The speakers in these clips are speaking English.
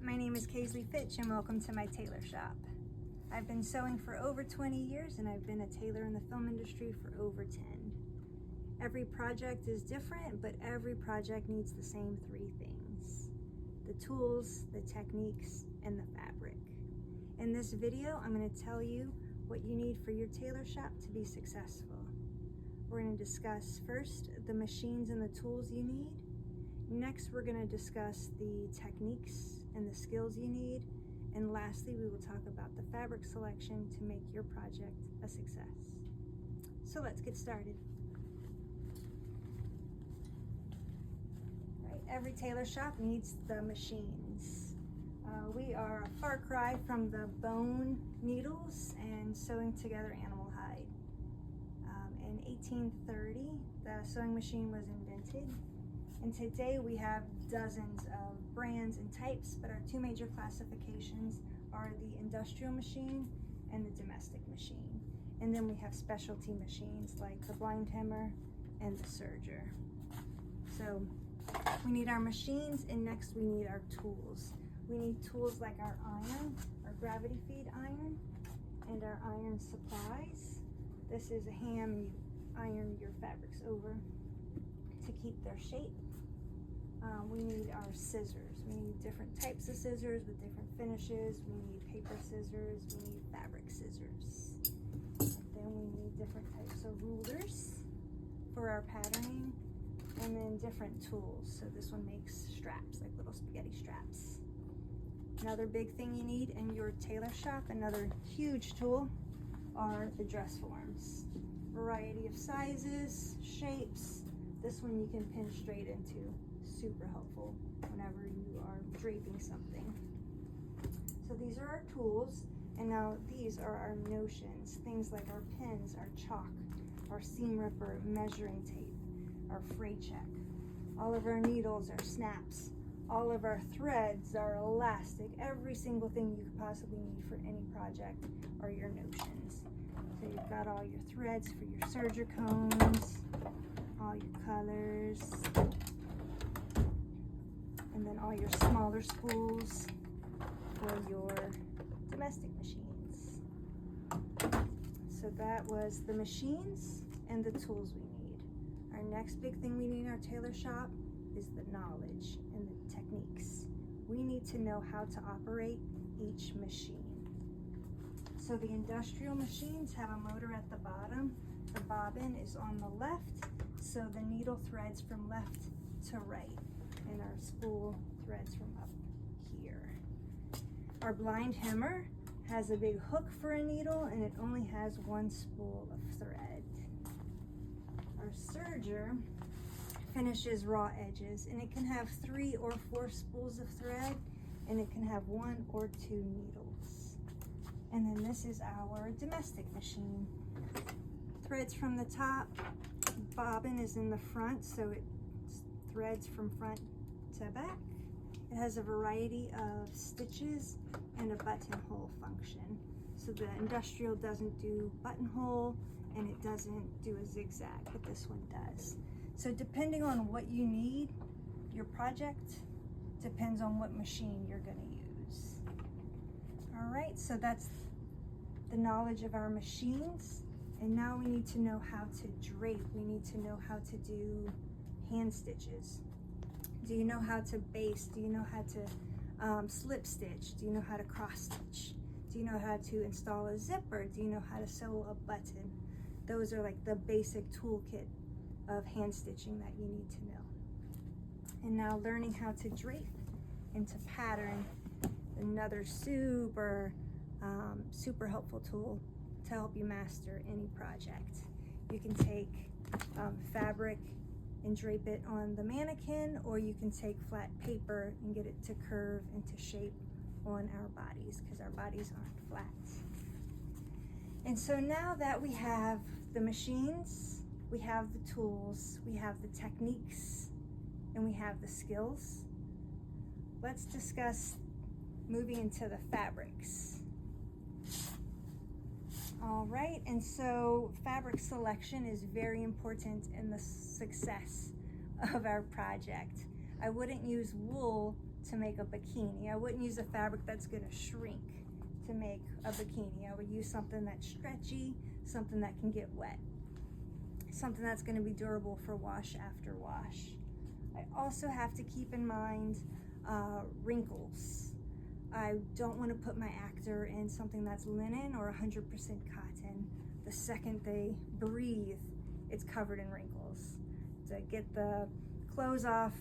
my name is Kaisley Fitch and welcome to my tailor shop. I've been sewing for over 20 years and I've been a tailor in the film industry for over 10. Every project is different, but every project needs the same three things: the tools, the techniques, and the fabric. In this video, I'm going to tell you what you need for your tailor shop to be successful. We're going to discuss first the machines and the tools you need. Next, we're going to discuss the techniques and the skills you need. And lastly, we will talk about the fabric selection to make your project a success. So let's get started. Right, every tailor shop needs the machines. We are a far cry from the bone needles and sewing together animal hide. In 1830, the sewing machine was invented. And today we have dozens of brands and types, but our two major classifications are the industrial machine and the domestic machine. And then we have specialty machines like the blind hemmer and the serger. So we need our machines, and next we need our tools. We need tools like our iron, our gravity feed iron, and our iron supplies. This is a ham, and you iron your fabrics over to keep their shape. We need our scissors. We need different types of scissors with different finishes. We need paper scissors. We need fabric scissors. And then we need different types of rulers for our patterning, and then different tools. So this one makes straps, like little spaghetti straps. Another big thing you need in your tailor shop, another huge tool, are the dress forms. Variety of sizes, shapes. This one you can pin straight into. Super helpful whenever you are draping something. So these are our tools, and now these are our notions. Things like our pins, our chalk, our seam ripper, measuring tape, our fray check. All of our needles, our snaps, all of our threads, our elastic, every single thing you could possibly need for any project are your notions. So you've got all your threads for your serger cones, all your colors, and then all your smaller spools for your domestic machines. So that was the machines and the tools we need. Our next big thing we need in our tailor shop is the knowledge and the techniques. We need to know how to operate each machine. So the industrial machines have a motor at the bottom. The bobbin is on the left, so the needle threads from left to right, and our spool threads from up here. Our blind hemmer has a big hook for a needle, and it only has one spool of thread. Our serger finishes raw edges, and it can have 3 or 4 spools of thread, and it can have 1 or 2 needles. And then this is our domestic machine. Threads from the top, bobbin is in the front, so it threads from front to back. It has a variety of stitches and a buttonhole function. So the industrial doesn't do buttonhole, and it doesn't do a zigzag, but this one does. So depending on what you need, your project depends on what machine you're going to use. All right, so that's the knowledge of our machines. And now we need to know how to drape. We need to know how to do hand stitches. Do you know how to baste? Do you know how to slip stitch? Do you know how to cross stitch? Do you know how to install a zipper? Do you know how to sew a button? Those are like the basic toolkit of hand stitching that you need to know. And now learning how to drape and to pattern, another super helpful tool to help you master any project. You can take fabric and drape it on the mannequin, or you can take flat paper and get it to curve and to shape on our bodies, because our bodies aren't flat. And so now that we have the machines, we have the tools, we have the techniques, and we have the skills, let's discuss moving into the fabrics. All right, and so fabric selection is very important in the success of our project. I wouldn't use wool to make a bikini. I wouldn't use a fabric that's gonna shrink to make a bikini. I would use something that's stretchy, something that can get wet, something that's gonna be durable for wash after wash. I also have to keep in mind wrinkles. I don't want to put my actor in something that's linen or 100% cotton. The second they breathe, it's covered in wrinkles. To get the clothes off,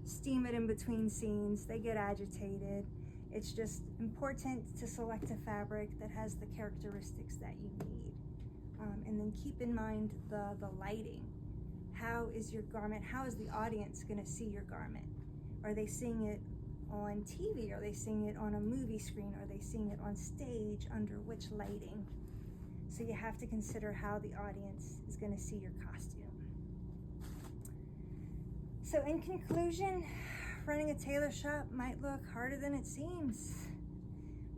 steam it in between scenes, they get agitated. It's just important to select a fabric that has the characteristics that you need. And then keep in mind the lighting. How is your garment, how is the audience gonna see your garment? Are they seeing it on TV? Are they seeing it on a movie screen? Are they seeing it on stage? Under which lighting? So you have to consider how the audience is gonna see your costume. So in conclusion, running a tailor shop might look harder than it seems,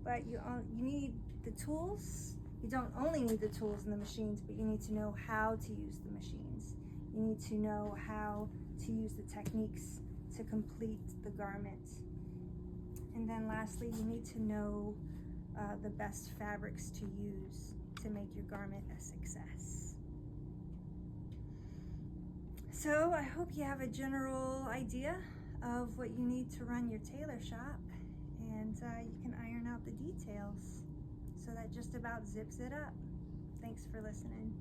but you need the tools. You don't only need the tools and the machines, but you need to know how to use the machines. You need to know how to use the techniques to complete the garment. And then lastly, you need to know the best fabrics to use to make your garment a success. So I hope you have a general idea of what you need to run your tailor shop, and you can iron out the details. So that just about zips it up. Thanks for listening.